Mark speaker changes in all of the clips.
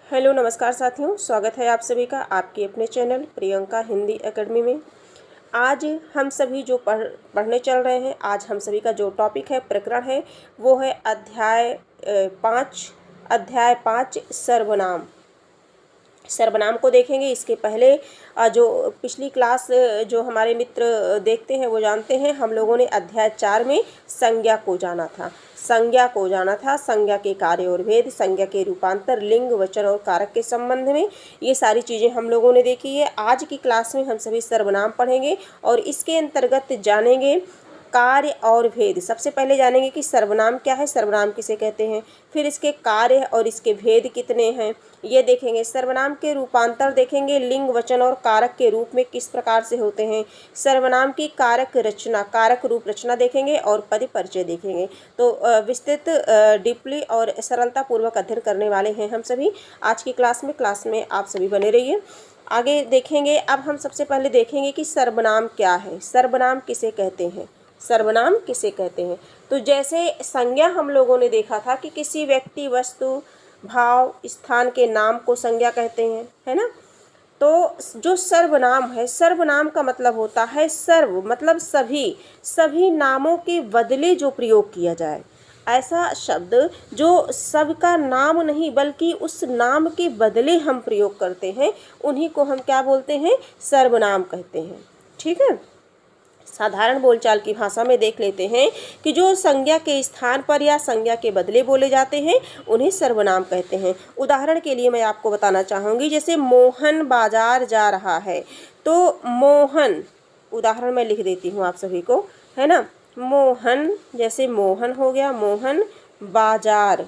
Speaker 1: Hello नमस्कार साथियों, स्वागत है आप सभी का आपके अपने चैनल प्रियंका हिंदी एकेडमी में। आज हम सभी जो पढ़ने चल रहे हैं, आज हम सभी का जो टॉपिक है, प्रकरण है, वो है अध्याय 5 सर्वनाम। सर्वनाम को देखेंगे। इसके पहले जो पिछली क्लास जो हमारे मित्र देखते हैं वो जानते हैं, हम लोगों ने अध्याय 4 में संज्ञा को जाना था। संज्ञा के कार्य और भेद, संज्ञा के रूपांतर, लिंग, वचन और कारक के संबंध में ये सारी चीज़ें हम लोगों ने देखी है। आज की क्लास में हम सभी सर्वनाम पढ़ेंगे और इसके अंतर्गत जानेंगे कार्य और भेद। सबसे पहले जानेंगे कि सर्वनाम क्या है, सर्वनाम किसे कहते हैं, फिर इसके कार्य और इसके भेद कितने हैं ये देखेंगे। सर्वनाम के रूपांतर देखेंगे, लिंग, वचन और कारक के रूप में किस प्रकार से होते हैं। सर्वनाम की कारक रचना, कारक रूप रचना देखेंगे और पद परिचय देखेंगे। तो विस्तृत, डीपली और सरलता पूर्वक अध्ययन करने वाले हैं हम सभी आज की क्लास में आप सभी बने रहिए। आगे देखेंगे। अब हम सबसे पहले देखेंगे कि सर्वनाम क्या है, सर्वनाम किसे कहते हैं। सर्वनाम किसे कहते हैं, तो जैसे संज्ञा हम लोगों ने देखा था कि किसी व्यक्ति, वस्तु, भाव, स्थान के नाम को संज्ञा कहते हैं, है ना। तो जो सर्वनाम है, सर्वनाम का मतलब होता है सर्व मतलब सभी नामों के बदले जो प्रयोग किया जाए। ऐसा शब्द जो सबका नाम नहीं बल्कि उस नाम के बदले हम प्रयोग करते हैं, उन्हीं को हम क्या बोलते हैं, सर्वनाम कहते हैं। ठीक है। साधारण बोलचाल की भाषा में देख लेते हैं कि जो संज्ञा के स्थान पर या संज्ञा के बदले बोले जाते हैं उन्हें सर्वनाम कहते हैं। उदाहरण के लिए मैं आपको बताना चाहूँगी, जैसे मोहन बाजार जा रहा है, तो मोहन, उदाहरण मैं लिख देती हूँ आप सभी को, है ना। मोहन, जैसे मोहन हो गया, मोहन बाजार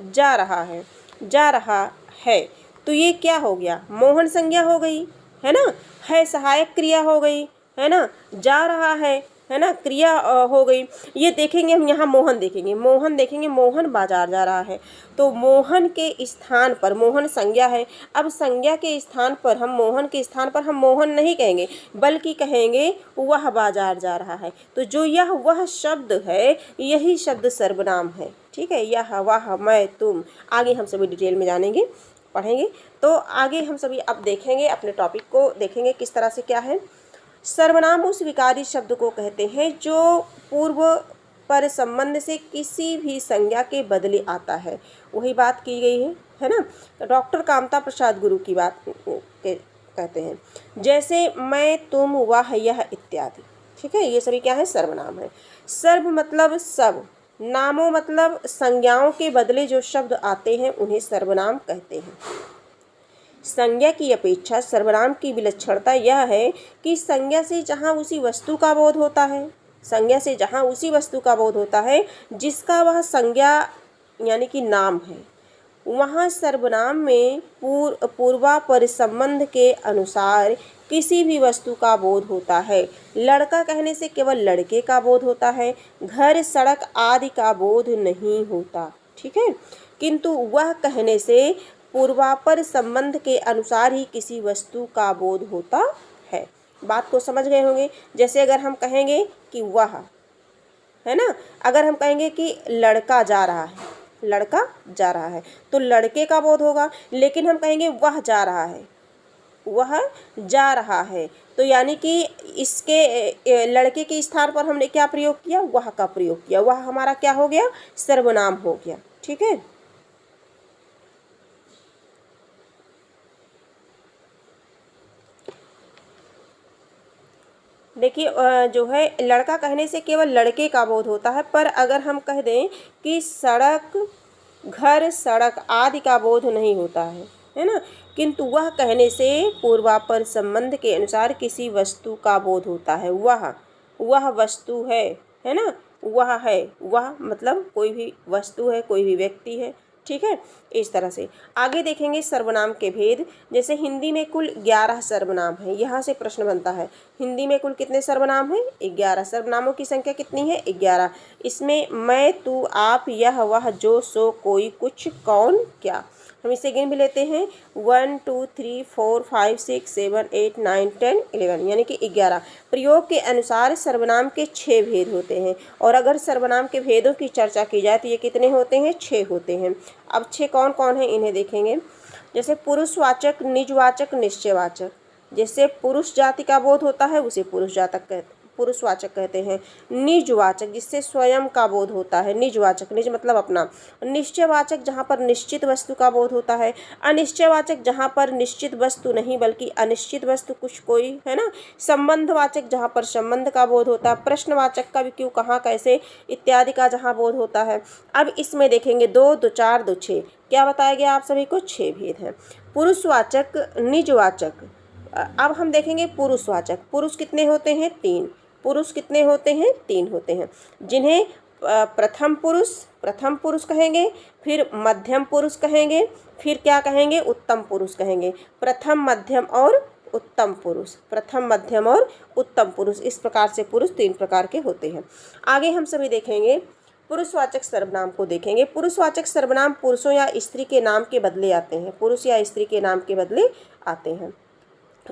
Speaker 1: जा रहा है, तो ये क्या हो गया, मोहन संज्ञा हो गई, है ना। है सहायक क्रिया हो गई, है ना। जा रहा है ना, क्रिया हो गई। ये देखेंगे हम, यहाँ मोहन देखेंगे, मोहन बाजार जा रहा है, तो मोहन के स्थान पर, मोहन संज्ञा है। अब संज्ञा के स्थान पर हम, मोहन के स्थान पर हम मोहन नहीं कहेंगे बल्कि कहेंगे वह बाजार जा रहा है। तो जो यह वह शब्द है, यही शब्द सर्वनाम है। ठीक है। यह, वह, मैं, तुम, आगे हम सभी डिटेल में जानेंगे, पढ़ेंगे। तो आगे हम सभी अब देखेंगे, अपने टॉपिक को देखेंगे किस तरह से क्या है। सर्वनाम उस विकारी शब्द को कहते हैं जो पूर्व पर संबंध से किसी भी संज्ञा के बदले आता है। वही बात की गई है ना। तो डॉक्टर कामता प्रसाद गुरु की बात कहते हैं, जैसे मैं, तुम, वह, यह इत्यादि। ठीक है। ये सभी क्या है, सर्वनाम है। सर्व मतलब सब, नामों मतलब संज्ञाओं के बदले जो शब्द आते हैं उन्हें सर्वनाम कहते हैं। संज्ञा की अपेक्षा सर्वनाम की विलक्षणता यह है कि संज्ञा से जहाँ उसी वस्तु का बोध होता है, संज्ञा से जहाँ उसी वस्तु का बोध होता है जिसका वह संज्ञा यानी कि नाम है, वहाँ सर्वनाम में पूर्वापर संबंध के अनुसार किसी भी वस्तु का बोध होता है। लड़का कहने से केवल लड़के का बोध होता है, घर, सड़क आदि का बोध नहीं होता। ठीक है। किंतु वह कहने से पूर्वापर संबंध के अनुसार ही किसी वस्तु का बोध होता है। बात को समझ गए होंगे। जैसे अगर हम कहेंगे कि वह, है ना, अगर हम कहेंगे कि लड़का जा रहा है, तो लड़के का बोध होगा। लेकिन हम कहेंगे वह जा रहा है, तो यानी कि इसके लड़के के स्थान पर हमने क्या प्रयोग किया, वह का प्रयोग किया। वह हमारा क्या हो गया, सर्वनाम हो गया। ठीक है। देखिए, जो है लड़का कहने से केवल लड़के का बोध होता है, पर अगर हम कह दें कि सड़क, घर, सड़क आदि का बोध नहीं होता है ना। किंतु वह कहने से पूर्वापर संबंध के अनुसार किसी वस्तु का बोध होता है। वह वस्तु है ना। वह मतलब कोई भी वस्तु है, कोई भी व्यक्ति है। ठीक है। इस तरह से आगे देखेंगे सर्वनाम के भेद। जैसे हिंदी में कुल 11 सर्वनाम हैं। यहाँ से प्रश्न बनता है, हिंदी में कुल कितने सर्वनाम हैं, 11। सर्वनामों की संख्या कितनी है, 11। इसमें मैं, तू, आप, यह, वह, जो, सो, कोई, कुछ, कौन, क्या। हम इसे गिन भी लेते हैं, 1 2 3 4 5 6 7 8 9 10 11 यानी कि 11। प्रयोग के अनुसार सर्वनाम के 6 भेद होते हैं, और अगर सर्वनाम के भेदों की चर्चा की जाए तो ये कितने होते हैं, 6 होते हैं। अब 6 कौन कौन है इन्हें देखेंगे। जैसे पुरुषवाचक, निजवाचक, निश्चयवाचक। जैसे पुरुष जाति का बोध होता है उसे पुरुषवाचक कहते हैं। निजवाचक जिससे स्वयं का बोध होता है, निजवाचक, निज मतलब अपना। निश्चयवाचक जहाँ पर निश्चित वस्तु का बोध होता है। अनिश्चयवाचक जहाँ पर निश्चित वस्तु नहीं बल्कि अनिश्चित वस्तु कुछ कोई है ना। संबंधवाचक जहाँ पर संबंध का बोध होता है। प्रश्नवाचक कब, क्यों, कहाँ, कैसे इत्यादि का जहाँ बोध होता है। अब इसमें देखेंगे 2, 2, 4, 2, 6 क्या बताया गया आप सभी को, 6 भेद हैं। पुरुषवाचक, निजवाचक। अब हम देखेंगे पुरुषवाचक। पुरुष कितने होते हैं, 3। पुरुष कितने होते हैं, 3 होते हैं, जिन्हें प्रथम पुरुष कहेंगे, फिर मध्यम पुरुष कहेंगे, फिर क्या कहेंगे, उत्तम पुरुष कहेंगे। प्रथम, मध्यम और उत्तम पुरुष, प्रथम, मध्यम और उत्तम पुरुष, इस प्रकार से पुरुष 3 प्रकार के होते हैं। आगे हम सभी देखेंगे पुरुषवाचक सर्वनाम को देखेंगे। पुरुषवाचक सर्वनाम पुरुषों या स्त्री के नाम के बदले आते हैं, पुरुष या स्त्री के नाम के बदले आते हैं।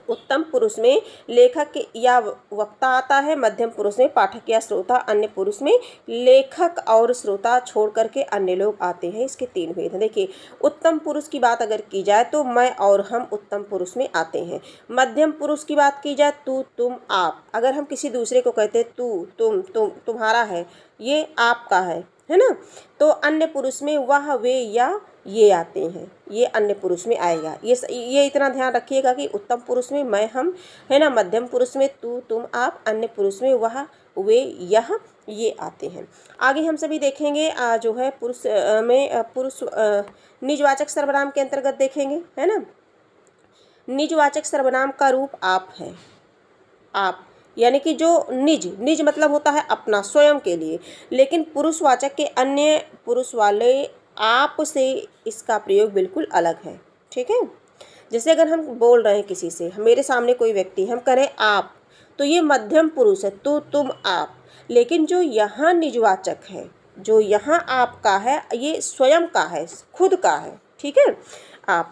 Speaker 1: उत्तम पुरुष में लेखक या वक्ता आता है, मध्यम पुरुष में पाठक या श्रोता, अन्य पुरुष में लेखक और श्रोता छोड़ करके अन्य लोग आते हैं। इसके 3 भेद हैं। देखिए, उत्तम पुरुष की बात अगर की जाए तो मैं और हम उत्तम पुरुष में आते हैं। मध्यम पुरुष की बात की जाए तू, तुम, आप। अगर हम किसी दूसरे को कहते हैं तू, तुम, तुम्हारा है, ये आपका है ना, तो अन्य पुरुष में वह, वे या ये आते हैं, ये अन्य पुरुष में आएगा। ये इतना ध्यान रखिएगा कि उत्तम पुरुष में मैं, हम, है ना, मध्यम पुरुष में तू, तुम, आप, अन्य पुरुष में वह, वे, यह, ये आते हैं। आगे हम सभी देखेंगे जो है पुरुष में निजवाचक सर्वनाम के अंतर्गत देखेंगे, है ना। निजवाचक सर्वनाम का रूप आप है। आप यानी कि जो निज मतलब होता है अपना, स्वयं के लिए, लेकिन पुरुषवाचक के अन्य पुरुष वाले आप से इसका प्रयोग बिल्कुल अलग है, ठीक है। जैसे अगर हम बोल रहे हैं किसी से, मेरे सामने कोई व्यक्ति, हम करें आप, तो ये मध्यम पुरुष है, तू, तुम, आप। लेकिन जो यहाँ निजवाचक है, जो यहाँ आपका है, ये स्वयं का है, खुद का है, ठीक है। आप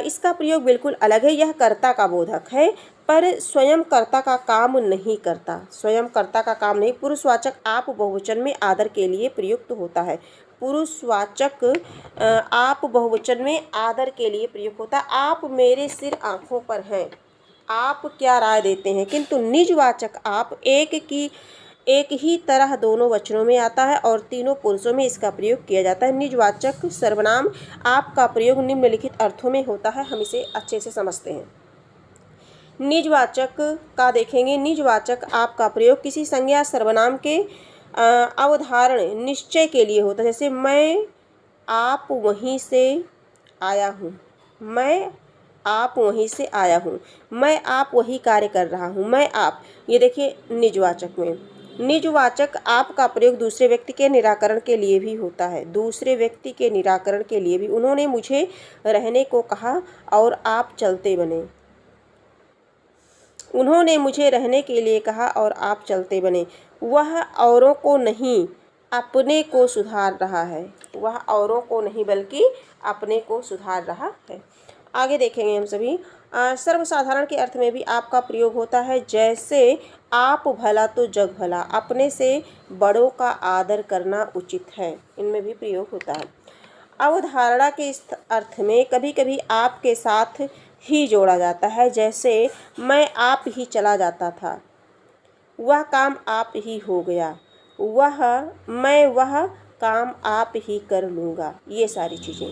Speaker 1: इसका प्रयोग बिल्कुल अलग है। यह कर्ता का बोधक है पर स्वयं कर्ता का काम नहीं करता, स्वयं कर्ता का काम नहीं। पुरुषवाचक आप बहुवचन में आदर के लिए प्रयुक्त होता है। पुरुषवाचक आप बहुवचन में आदर के लिए प्रयुक्त होता है। आप मेरे सिर आँखों पर हैं, आप क्या राय देते हैं। किंतु निजवाचक आप एक ही तरह दोनों वचनों में आता है और तीनों पुरुषों में इसका प्रयोग किया जाता है। निजवाचक सर्वनाम आप का प्रयोग निम्नलिखित अर्थों में होता है, हम इसे अच्छे से समझते हैं। निजवाचक का देखेंगे। निजवाचक आप का प्रयोग किसी संज्ञा सर्वनाम के अवधारण निश्चय के लिए होता है। जैसे मैं आप वहीं से आया हूँ, मैं आप वहीं से आया हूँ, मैं आप वही कार्य कर रहा हूँ, मैं आप। ये देखिए निजवाचक में। निजवाचक आप का प्रयोग दूसरे व्यक्ति के निराकरण के लिए भी होता है, दूसरे व्यक्ति के निराकरण के लिए भी। उन्होंने मुझे रहने को कहा और आप चलते बने, उन्होंने मुझे रहने के लिए कहा और आप चलते बने। वह औरों को नहीं अपने को सुधार रहा है, वह औरों को नहीं बल्कि अपने को सुधार रहा है। आगे देखेंगे हम सभी। सर्वसाधारण के अर्थ में भी आपका प्रयोग होता है। जैसे आप भला तो जग भला, अपने से बड़ों का आदर करना उचित है, इनमें भी प्रयोग होता है। अवधारणा के इस अर्थ में कभी कभी आप के साथ ही जोड़ा जाता है। जैसे मैं आप ही चला जाता था, वह काम आप ही हो गया, मैं वह काम आप ही कर लूँगा। ये सारी चीज़ें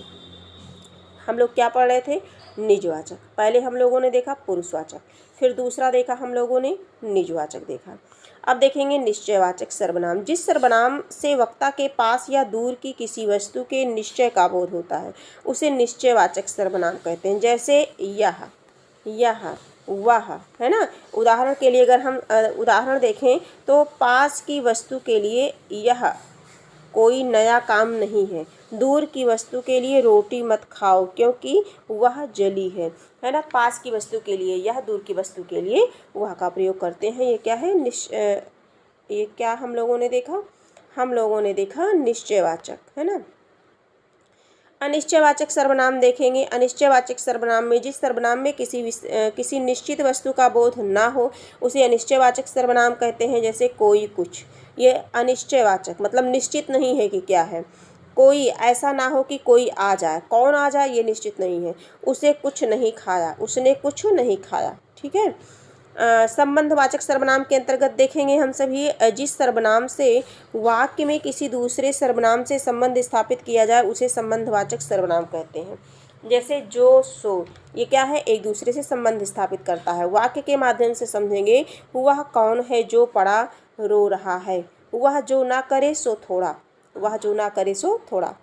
Speaker 1: हम लोग क्या पढ़ रहे थे, निजवाचक। पहले हम लोगों ने देखा पुरुषवाचक, फिर दूसरा देखा हम लोगों ने निजवाचक देखा। अब देखेंगे निश्चयवाचक सर्वनाम। जिस सर्वनाम से वक्ता के पास या दूर की किसी वस्तु के निश्चय का बोध होता है उसे निश्चयवाचक सर्वनाम कहते हैं। जैसे यह, वह, है ना। उदाहरण के लिए अगर हम उदाहरण देखें तो पास की वस्तु के लिए यह कोई नया काम नहीं है, दूर की वस्तु के लिए रोटी मत खाओ क्योंकि वह जली है ना। पास की वस्तु के लिए यह, दूर की वस्तु के लिए वह का प्रयोग करते हैं। ये क्या है, ये क्या हम लोगों ने देखा, हम लोगों ने देखा निश्चयवाचक, है ना। अनिश्चयवाचक सर्वनाम देखेंगे। अनिश्चयवाचक सर्वनाम में जिस सर्वनाम में किसी निश्चित वस्तु का बोध ना हो उसे अनिश्चयवाचक सर्वनाम कहते हैं। जैसे कोई, कुछ। ये अनिश्चयवाचक मतलब निश्चित नहीं है कि क्या है। कोई ऐसा ना हो कि कोई आ जाए, कौन आ जाए ये निश्चित नहीं है। उसे कुछ नहीं खाया, उसने कुछ नहीं खाया। ठीक है। संबंधवाचक सर्वनाम के अंतर्गत देखेंगे हम सभी, जिस सर्वनाम से वाक्य में किसी दूसरे सर्वनाम से संबंध स्थापित किया जाए उसे संबंधवाचक सर्वनाम कहते हैं। जैसे जो, सो, ये क्या है, एक दूसरे से संबंध स्थापित करता है। वाक्य के माध्यम से समझेंगे, वह कौन है जो पड़ा रो रहा है, वह जो ना करे सो थोड़ा, वह जो ना करे सो थोड़ा।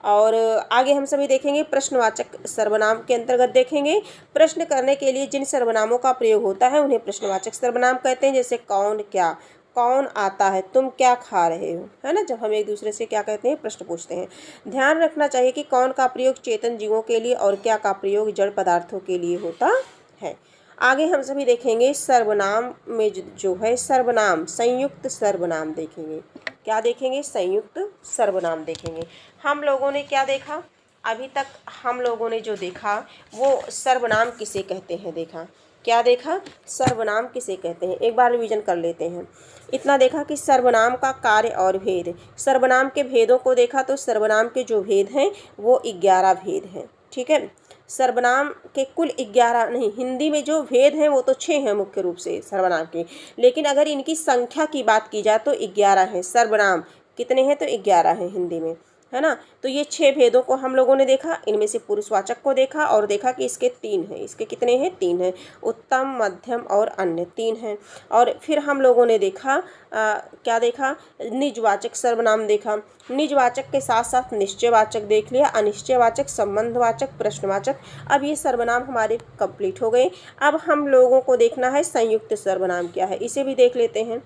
Speaker 1: और आगे हम सभी देखेंगे प्रश्नवाचक सर्वनाम के अंतर्गत देखेंगे, प्रश्न करने के लिए जिन सर्वनामों का प्रयोग होता है उन्हें प्रश्नवाचक सर्वनाम कहते हैं। जैसे कौन, क्या, कौन आता है, तुम क्या खा रहे हो, है ना, जब हम एक दूसरे से क्या कहते हैं, प्रश्न पूछते हैं। ध्यान रखना चाहिए कि कौन का प्रयोग चेतन जीवों के लिए और क्या का प्रयोग जड़ पदार्थों के लिए होता है। आगे हम सभी देखेंगे सर्वनाम में जो है सर्वनाम, संयुक्त सर्वनाम देखेंगे। क्या देखेंगे, संयुक्त सर्वनाम देखेंगे। हम लोगों ने क्या देखा, अभी तक हम लोगों ने जो देखा वो सर्वनाम किसे कहते हैं देखा। क्या देखा, सर्वनाम किसे कहते हैं, एक बार रिवीजन कर लेते हैं। इतना देखा कि सर्वनाम का कार्य और भेद, सर्वनाम के भेदों को देखा तो सर्वनाम के जो भेद हैं वो 11 भेद हैं। ठीक है। सर्वनाम के कुल 11 नहीं, हिंदी में जो भेद हैं वो तो 6 हैं मुख्य रूप से सर्वनाम के, लेकिन अगर इनकी संख्या की बात की जाए तो 11 हैं। सर्वनाम कितने हैं, तो 11 हैं हिंदी में, है ना। तो ये 6 भेदों को हम लोगों ने देखा, इनमें से पुरुषवाचक को देखा और देखा कि इसके 3 हैं। इसके कितने हैं, 3 हैं, उत्तम, मध्यम और अन्य, 3 हैं। और फिर हम लोगों ने देखा क्या देखा, निजवाचक सर्वनाम देखा। निजवाचक के साथ साथ निश्चयवाचक देख लिया, अनिश्चयवाचक, संबंधवाचक, प्रश्नवाचक। अब ये सर्वनाम हमारे कंप्लीट हो गए। अब हम लोगों को देखना है संयुक्त सर्वनाम क्या है, इसे भी देख लेते हैं।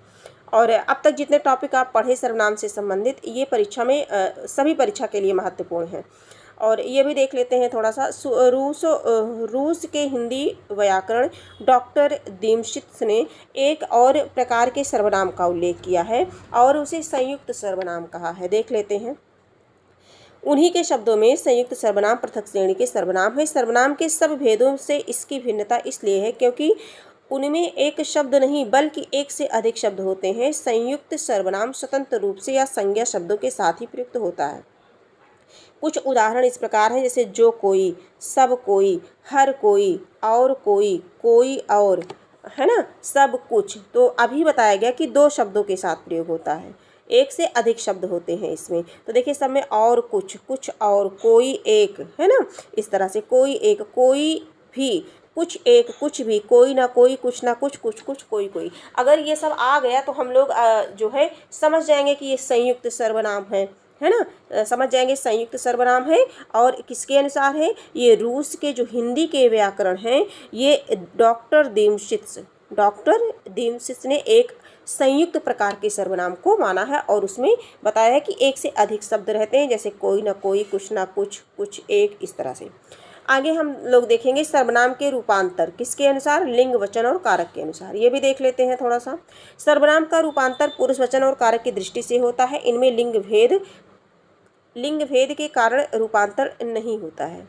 Speaker 1: और अब तक जितने टॉपिक आप पढ़े सर्वनाम से संबंधित, ये परीक्षा में सभी परीक्षा के लिए महत्वपूर्ण हैं। और ये भी देख लेते हैं थोड़ा सा। रूस के हिंदी व्याकरण डॉक्टर दीमशित्स ने एक और प्रकार के सर्वनाम का उल्लेख किया है और उसे संयुक्त सर्वनाम कहा है। देख लेते हैं। उन्हीं के शब्दों में संयुक्त सर्वनाम पृथक श्रेणी के सर्वनाम है। सर्वनाम के सब भेदों से इसकी भिन्नता इसलिए है क्योंकि उनमें एक शब्द नहीं बल्कि एक से अधिक शब्द होते हैं। संयुक्त सर्वनाम स्वतंत्र रूप से या संज्ञा शब्दों के साथ ही प्रयुक्त होता है। कुछ उदाहरण इस प्रकार हैं, जैसे जो कोई, सब कोई, हर कोई, और कोई और, है ना, सब कुछ। तो अभी बताया गया कि 2 शब्दों के साथ प्रयोग होता है, एक से अधिक शब्द होते हैं इसमें। तो देखिए सब में और कुछ, कुछ और, कोई एक, है ना, इस तरह से कोई एक, कोई भी, कुछ एक, कुछ भी, कोई ना कोई, कुछ ना कुछ, कुछ कुछ, कोई कोई। अगर ये सब आ गया तो हम लोग जो है समझ जाएंगे कि ये संयुक्त सर्वनाम है ना, समझ जाएंगे संयुक्त सर्वनाम है। और किसके अनुसार है, ये रूस के जो हिंदी के व्याकरण हैं, ये डॉक्टर दीमशित्स ने एक संयुक्त प्रकार के सर्वनाम को माना है और उसमें बताया है कि एक से अधिक शब्द रहते हैं, जैसे कोई ना कोई, कुछ ना कुछ, कुछ एक, इस तरह से। आगे हम लोग देखेंगे सर्वनाम के रूपांतर किसके अनुसार, लिंग, वचन और कारक के अनुसार। ये भी देख लेते हैं थोड़ा सा। सर्वनाम का रूपांतर पुरुष, वचन और कारक की दृष्टि से होता है। इनमें लिंग भेद के कारण रूपांतर नहीं होता है।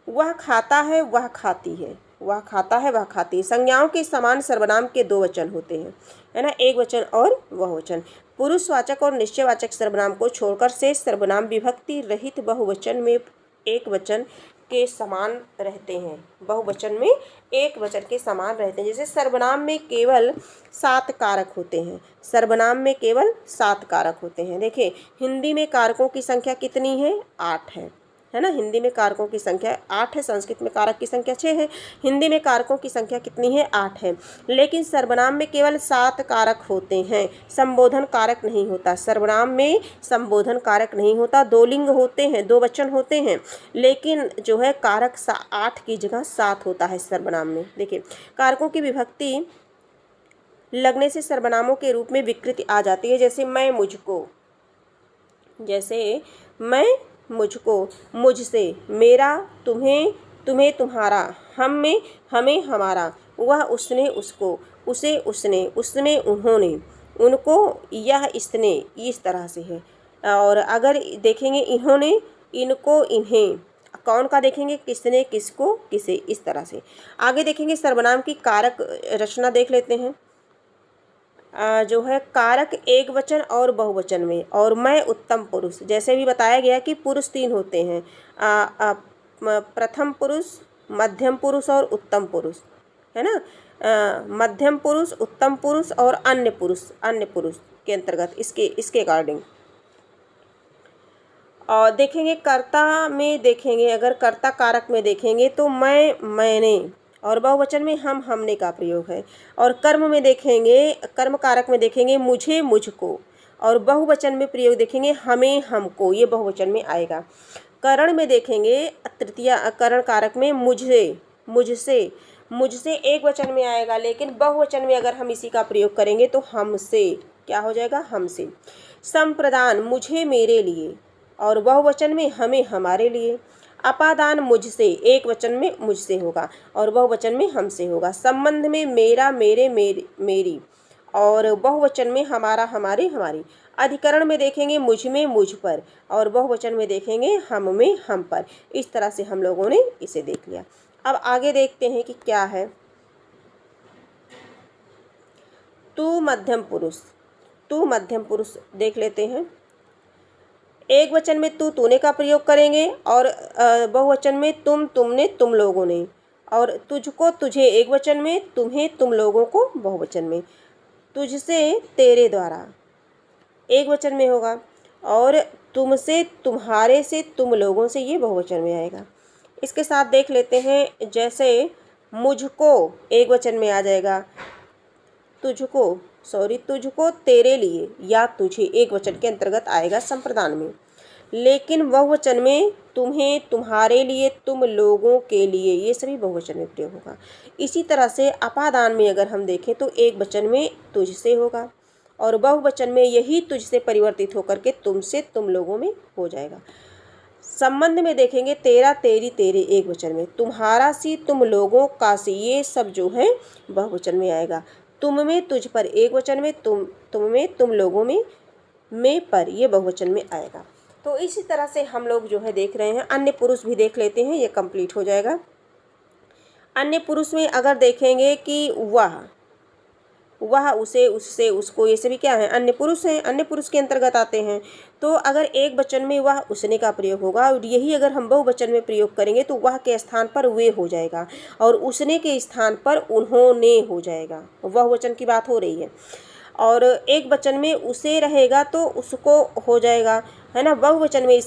Speaker 1: वह खाता है, वह खाती है, वह खाता है, वह खाती है। संज्ञाओं के समान सर्वनाम के 2 वचन होते हैं, है ना, एक वचन और बहुवचन। पुरुषवाचक और निश्चयवाचक सर्वनाम को छोड़कर शेष सर्वनाम विभक्ति रहित बहुवचन में एक वचन के समान रहते हैं, बहुवचन में एक वचन के समान रहते हैं। जैसे सर्वनाम में केवल 7 कारक होते हैं, सर्वनाम में केवल 7 कारक होते हैं। देखिए हिंदी में कारकों की संख्या कितनी है, 8 है ना, हिंदी में कारकों की संख्या 8 है, संस्कृत में कारक की संख्या 6 है, हिंदी में कारकों की संख्या कितनी है, 8 है। लेकिन सर्वनाम में केवल 7 कारक होते हैं, संबोधन कारक नहीं होता। सर्वनाम में संबोधन कारक नहीं होता, 2 लिंग होते हैं, 2 वचन होते हैं, लेकिन जो है कारक 8 की जगह 7 होता है सर्वनाम में। देखिए कारकों की विभक्ति लगने से सर्वनामों के रूप में विकृति आ जाती है। जैसे मैं मुझको, जैसे मैं मुझको, मुझसे, मेरा, तुम्हें, तुम्हें तुम्हारा, हम में, हमें हमारा, वह उसने उसको, उसे उसने, उसमें उन्होंने, उनको यह इसने, इस तरह से है। और अगर देखेंगे इन्होंने, इनको, इन्हें, कौन का देखेंगे, किसने, किसको, किसे, इस तरह से। आगे देखेंगे सर्वनाम की कारक रचना देख लेते हैं। जो है कारक एक वचन और बहुवचन में, और मैं उत्तम पुरुष, जैसे भी बताया गया कि पुरुष 3 होते हैं, प्रथम पुरुष, मध्यम पुरुष और उत्तम पुरुष, है ना। मध्यम पुरुष, उत्तम पुरुष और अन्य पुरुष के अंतर्गत इसके अकॉर्डिंग। और देखेंगे कर्ता में, देखेंगे अगर कर्ता कारक में देखेंगे तो मैं, मैंने, और बहुवचन में हम, हमने का प्रयोग है। और कर्म में देखेंगे, कर्म कारक में देखेंगे मुझे, मुझको, और बहुवचन में प्रयोग देखेंगे हमें, हमको, ये बहुवचन में आएगा। करण में देखेंगे, तृतीया करण कारक में मुझे, मुझसे, मुझसे एक वचन में आएगा, लेकिन बहुवचन में अगर हम इसी का प्रयोग करेंगे तो हमसे, क्या हो जाएगा, हमसे। संप्रदान मुझे, मेरे लिए, और बहुवचन में हमें, हमारे लिए। अपादान मुझसे, एक वचन में मुझसे होगा और बहुवचन में हमसे होगा। संबंध में मेरा, मेरे, मेरी, और बहुवचन में हमारा, हमारे, हमारी। अधिकरण में देखेंगे मुझ में, मुझ पर, और बहुवचन में देखेंगे हम में, हम पर। इस तरह से हम लोगों ने इसे देख लिया। अब आगे देखते हैं कि क्या है। तू मध्यम पुरुष, तू मध्यम पुरुष देख लेते हैं। एक वचन में तू, तूने का प्रयोग करेंगे, और बहुवचन में तुम, तुमने, तुम लोगों ने, और तुझको, तुझे एक वचन में, तुम्हें, तुम लोगों को बहुवचन में। तुझसे, तेरे द्वारा, एक वचन में होगा, और तुमसे, तुम्हारे से, तुम लोगों से, ये बहुवचन में आएगा। इसके साथ देख लेते हैं, जैसे मुझको एक वचन में आ जाएगा, तुझको, तेरे लिए या तुझे एक वचन के अंतर्गत आएगा संप्रदान में। लेकिन बहुवचन में तुम्हें, तुम्हारे लिए, तुम लोगों के लिए, ये सभी बहुवचन में प्रयोग होगा। इसी तरह से अपादान में अगर हम देखें तो एक वचन में तुझसे होगा, और बहुवचन में यही तुझसे परिवर्तित होकर के तुमसे, तुम लोगों में हो जाएगा। संबंध में देखेंगे तेरा, तेरी, तेरे एक वचन में, तुम्हारा सी, तुम लोगों का सी, ये सब जो है बहुवचन में आएगा। तुम में, तुझ पर एक वचन में, तुम में, तुम लोगों में पर, ये बहुवचन में आएगा। तो इसी तरह से हम लोग जो है देख रहे हैं। अन्य पुरुष भी देख लेते हैं, ये कंप्लीट हो जाएगा। अन्य पुरुष में अगर देखेंगे कि वह, उसे, उससे, उसको, ये सभी क्या है, अन्य पुरुष हैं, अन्य पुरुष के अंतर्गत आते हैं। तो अगर एक वचन में वह, उसने का प्रयोग होगा, और यही अगर हम बहुवचन में प्रयोग करेंगे तो वह के स्थान पर वे हो जाएगा, और उसने के स्थान पर उन्होंने हो जाएगा। बहुवचन की बात हो रही है। और एक वचन में उसे रहेगा तो उसको हो जाएगा, है ना। बहुवचन में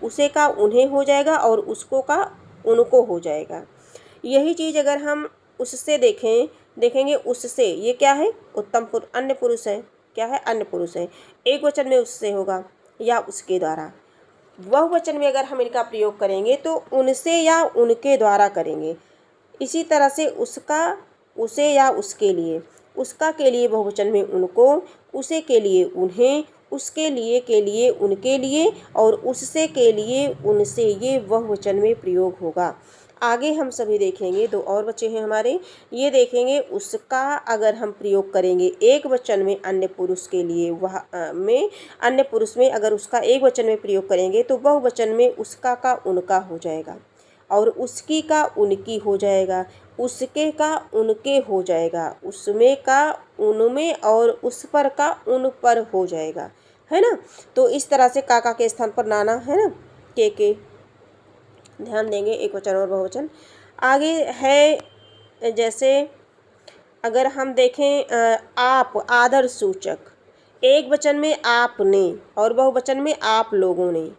Speaker 1: उसे का उन्हें हो जाएगा, और उसको का उनको हो जाएगा। यही चीज़ अगर हम उससे देखेंगे उससे, ये क्या है, अन्य पुरुष है, क्या है, अन्य पुरुष है। एक वचन में उससे होगा या उसके द्वारा। बहुवचन में अगर हम इनका प्रयोग करेंगे तो उनसे या उनके द्वारा करेंगे। इसी तरह से उसका, उसे या उसके लिए, उसका के लिए बहुवचन में उनको, उसे के लिए उन्हें, उसके लिए के लिए उनके लिए, और उससे के लिए उनसे, ये बहुवचन में प्रयोग होगा। आगे हम सभी देखेंगे, दो और बचे हैं हमारे। ये देखेंगे उसका अगर हम प्रयोग करेंगे एक वचन में अन्य पुरुष के लिए, वह में अन्य पुरुष में अगर उसका एक वचन में प्रयोग करेंगे तो बहुवचन में उसका का उनका हो जाएगा, और उसकी का उनकी हो जाएगा, उसके का उनके हो जाएगा, उसमें का उनमें, और उस पर का उन पर हो जाएगा, है ना। तो इस तरह से काका के स्थान पर नाना, है ना, के ध्यान देंगे, एक वचन और बहुवचन। आगे है, जैसे अगर हम देखें आप, आदर सूचक, एक वचन में आपने और बहुवचन में आप लोगों ने।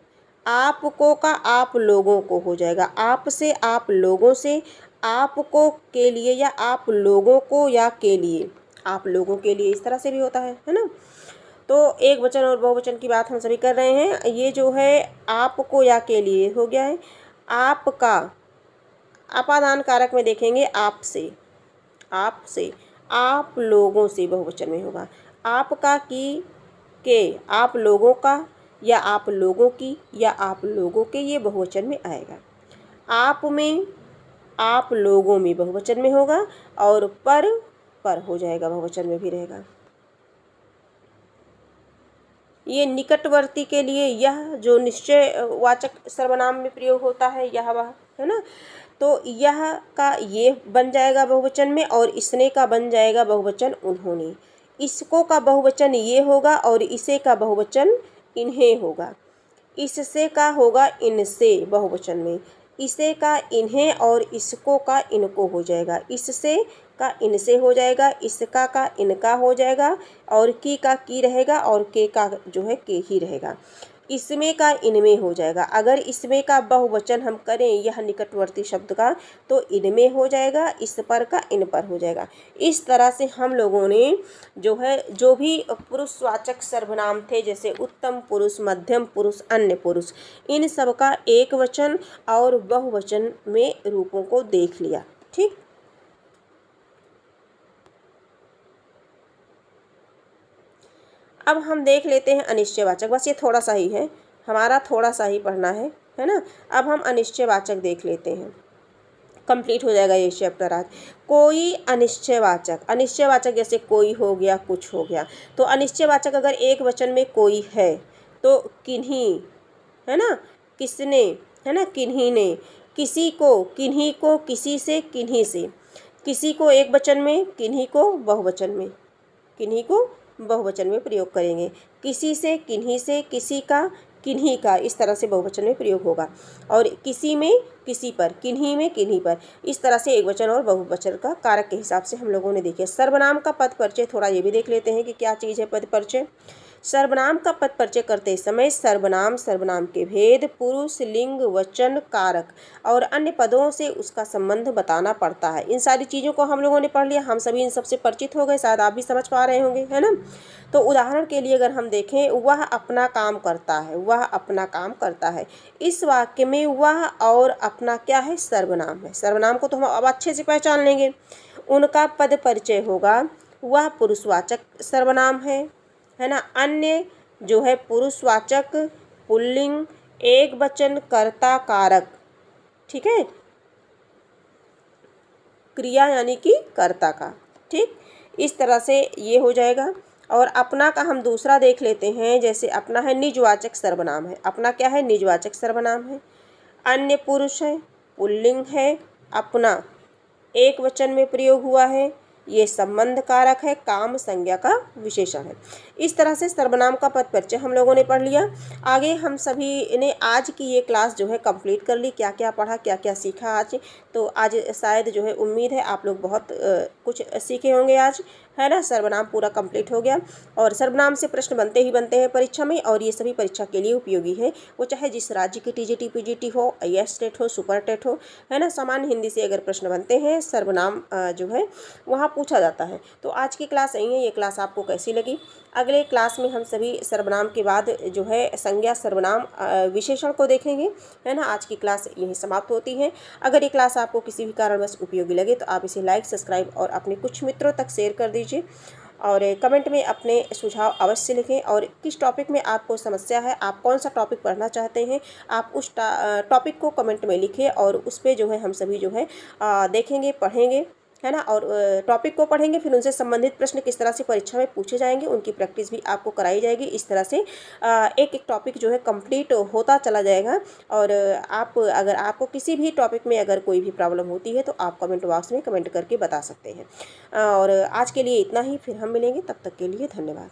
Speaker 1: आपको का आप लोगों को हो जाएगा, आप से, आप लोगों से, आपको के लिए या आप लोगों को या के लिए, आप लोगों के लिए, इस तरह से भी होता है ना। तो एक वचन और बहुवचन की बात हम सभी कर रहे हैं। ये जो है आपको या के लिए हो गया है। आपका, अपादान कारक में देखेंगे आपसे, आपसे, आप लोगों से बहुवचन में होगा। आपका की, के, आप लोगों का या आप लोगों की या आप लोगों के, ये बहुवचन में आएगा। आप में, आप लोगों में बहुवचन में होगा, और पर हो जाएगा, बहुवचन में भी रहेगा। ये निकटवर्ती के लिए यह जो निश्चय वाचक सर्वनाम में प्रयोग होता है, यह वह, है ना। तो यह का ये बन जाएगा बहुवचन में, और इसने का बन जाएगा बहुवचन उन्होंने। इसको का बहुवचन ये होगा और इसे का बहुवचन इन्हें होगा। इससे का होगा इनसे बहुवचन में, इसे का इन्हें और इसको का इनको हो जाएगा, इससे का इनसे हो जाएगा, इसका का इनका हो जाएगा और की का की रहेगा और के का जो है के ही रहेगा। इसमें का इनमें हो जाएगा। अगर इसमें का बहुवचन हम करें यह निकटवर्ती शब्द का तो इनमें हो जाएगा, इस पर का इन पर हो जाएगा। इस तरह से हम लोगों ने जो है जो भी पुरुषवाचक सर्वनाम थे जैसे उत्तम पुरुष, मध्यम पुरुष, अन्य पुरुष, इन सब का एक वचन और बहुवचन में रूपों को देख लिया। ठीक, अब हम देख लेते हैं अनिश्चयवाचक। बस ये थोड़ा सा ही है, हमारा थोड़ा सा ही पढ़ना है ना। अब हम अनिश्चयवाचक देख लेते हैं, कंप्लीट हो जाएगा ये चैप्टर आज। कोई अनिश्चयवाचक, अनिश्चयवाचक जैसे कोई हो गया, कुछ हो गया। तो अनिश्चयवाचक अगर एक वचन में कोई है तो किन्हीं, है ना, किसने, है ना, किन्हीं ने, किसी को, किन्हीं को, किसी से, किन्हीं से, किसी को एक वचन में, किन्हीं को बहुवचन में, किन्हीं को बहुवचन में प्रयोग करेंगे। किसी से, किन्हीं से, किसी का, किन्हीं का, इस तरह से बहुवचन में प्रयोग होगा। और किसी में, किसी पर, किन्हीं में, किन्हीं पर, इस तरह से एक वचन और बहुवचन का कारक के हिसाब से हम लोगों ने देखे। सर्वनाम का पद परिचय थोड़ा ये भी देख लेते हैं कि क्या चीज़ है पद परिचय। सर्वनाम का पद परिचय करते समय सर्वनाम, सर्वनाम के भेद, पुरुष, लिंग, वचन, कारक और अन्य पदों से उसका संबंध बताना पड़ता है। इन सारी चीज़ों को हम लोगों ने पढ़ लिया, हम सभी इन सबसे परिचित हो गए, शायद आप भी समझ पा रहे होंगे, है ना। तो उदाहरण के लिए अगर हम देखें, वह अपना काम करता है, वह अपना काम करता है, इस वाक्य में वह और अपना क्या है, सर्वनाम है। सर्वनाम को तो हम अब अच्छे से पहचान लेंगे। उनका पद परिचय होगा, वह पुरुषवाचक सर्वनाम है ना। अन्य जो है पुरुषवाचक, पुल्लिंग, एक वचन, कर्ता, कारक, ठीक है, क्रिया यानी कि कर्ता का। ठीक, इस तरह से ये हो जाएगा। और अपना का हम दूसरा देख लेते हैं, जैसे अपना है निजवाचक सर्वनाम है। अपना क्या है, निजवाचक सर्वनाम है। अन्य पुरुष है, पुल्लिंग है, अपना एक वचन में प्रयोग हुआ है, ये संबंध कारक है, काम संज्ञा का विशेषण है। इस तरह से सर्वनाम का पद परिचय हम लोगों ने पढ़ लिया। आगे हम सभी ने आज की ये क्लास जो है कंप्लीट कर ली। क्या क्या पढ़ा, क्या क्या सीखा आज, तो आज शायद जो है उम्मीद है आप लोग बहुत कुछ सीखे होंगे आज, है ना। सर्वनाम पूरा कंप्लीट हो गया और सर्वनाम से प्रश्न बनते ही बनते हैं परीक्षा में, और ये सभी परीक्षा के लिए उपयोगी है। वो चाहे जिस राज्य की टीजीटी, पीजीटी हो, आईएएस टेट हो, सुपर टेट हो, है ना। सामान्य हिंदी से अगर प्रश्न बनते हैं सर्वनाम जो है वहाँ पूछा जाता है। तो आज की क्लास यही है। ये क्लास आपको कैसी लगी? अगले क्लास में हम सभी सर्वनाम के बाद जो है संज्ञा, सर्वनाम, विशेषण को देखेंगे, है ना। आज की क्लास यहीं समाप्त होती है। अगर ये क्लास आपको किसी भी कारणवश उपयोगी लगे तो आप इसे लाइक, सब्सक्राइब और अपने कुछ मित्रों तक शेयर कर दीजिए और कमेंट में अपने सुझाव अवश्य लिखें। और किस टॉपिक में आपको समस्या है, आप कौन सा टॉपिक पढ़ना चाहते हैं, आप उस टॉपिक को कमेंट में लिखें और उस पर जो है हम सभी जो है देखेंगे, पढ़ेंगे, है ना। और टॉपिक को पढ़ेंगे, फिर उनसे संबंधित प्रश्न किस तरह से परीक्षा में पूछे जाएंगे, उनकी प्रैक्टिस भी आपको कराई जाएगी। इस तरह से एक एक टॉपिक जो है कंप्लीट होता चला जाएगा। और आप अगर आपको किसी भी टॉपिक में अगर कोई भी प्रॉब्लम होती है तो आप कमेंट बॉक्स में कमेंट करके बता सकते हैं। और आज के लिए इतना ही, फिर हम मिलेंगे, तब तक के लिए धन्यवाद।